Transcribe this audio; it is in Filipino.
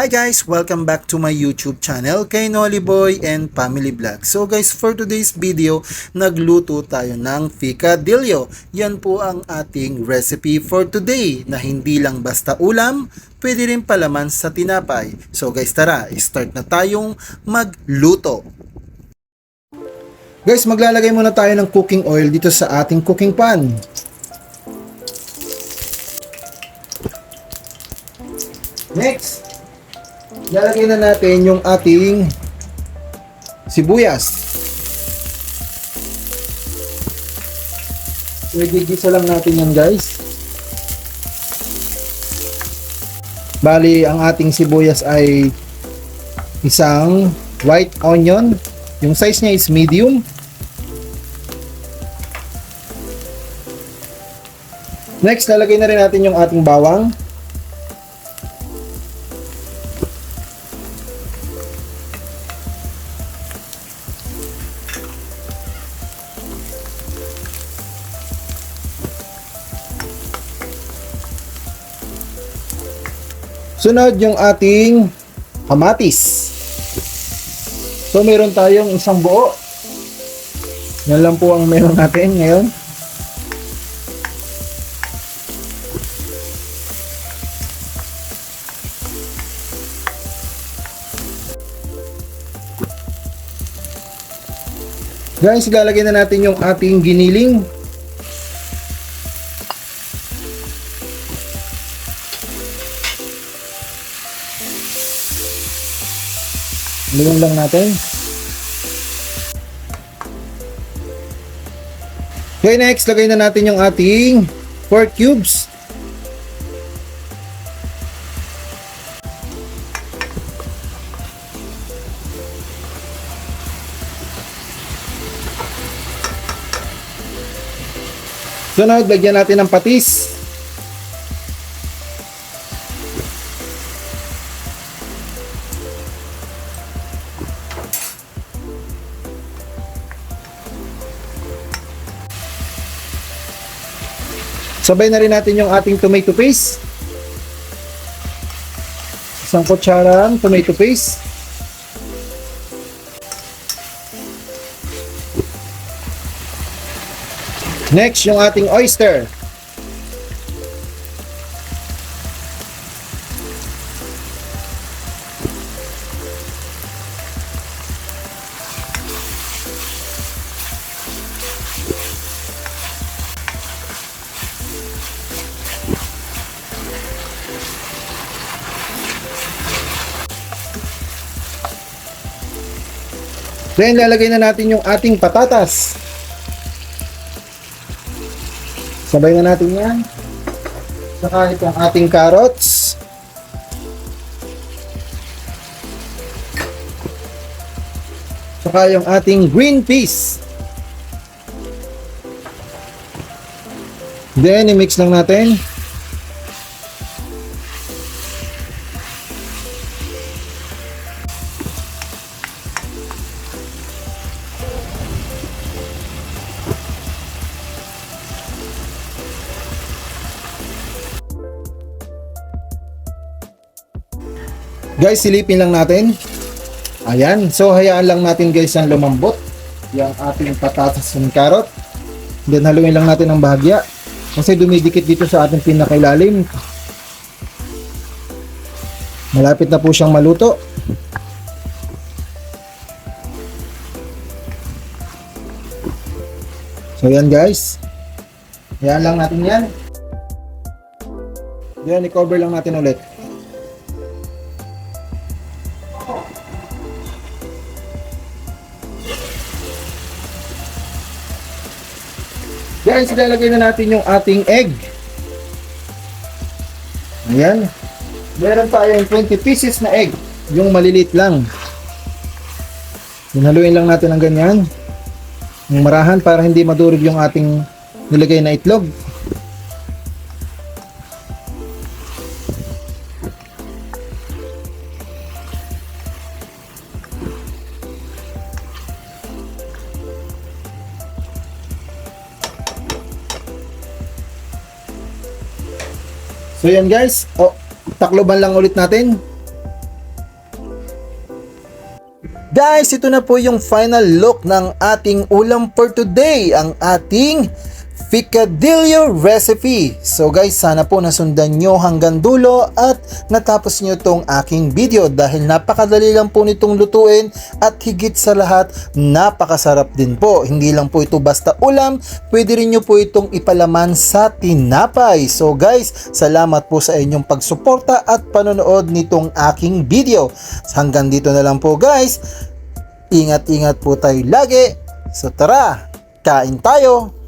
Hi guys! Welcome back to my YouTube channel kay Nolly Boy and Family Vlog. So guys, for today's video, nagluto tayo ng picadillo. Yan po ang ating recipe for today na hindi lang basta ulam, pwede rin palaman sa tinapay. So guys, tara, start na tayong magluto. Guys, maglalagay muna tayo ng cooking oil dito sa ating cooking pan. Next, lalagay na natin yung ating sibuyas. Igigisa lang natin yan guys. Bali, ang ating sibuyas ay isang white onion. Yung size niya is medium. Next, lalagay na rin natin yung ating bawang. Sunod yung ating kamatis. So meron tayong isang buo. Yan lang po ang meron natin ngayon. Guys, ilalagay na natin yung ating giniling. Luwan lang natin. Okay, next, lagay na natin yung ating pork cubes. Sunod, lagyan natin ng patis. Sabay na rin natin yung ating tomato paste. Isang kutsarang tomato paste. Next, yung ating oyster. Then, lalagay na natin yung ating patatas. Sabay na natin yan. Saka itong ating carrots. Saka yung ating green peas. Then, i-mix lang natin. Guys, silipin lang natin. Ayan. So, hayaan lang natin guys ang lumambot. Yung ating patatas and carrot. Then, haluin lang natin ang bahagya. Kasi dumidikit dito sa ating pinakailalim. Malapit na po siyang maluto. So, yan guys. Hayaan lang natin yan. Then, i-cover lang natin ulit. Guys, ilalagay na natin yung ating egg. Ayan. Meron tayong 20 pieces na egg. Yung maliliit lang. Haluin lang natin ng ganyan. Yung marahan para hindi madurog yung ating nilagay na itlog. So yan guys, takloban lang ulit natin. Guys, ito na po yung final look ng ating ulam for today, ang ating Picadillo recipe. So guys, sana po nasundan nyo hanggang dulo at natapos nyo tong aking video dahil napakadali lang po nitong lutuin at higit sa lahat, napakasarap din po. Hindi lang po ito basta ulam, pwede rin nyo po itong ipalaman sa tinapay. So guys, salamat po sa inyong pagsuporta at panonood nitong aking video. Hanggang dito na lang po guys. Ingat-ingat po tayo lagi. So tara, kain tayo!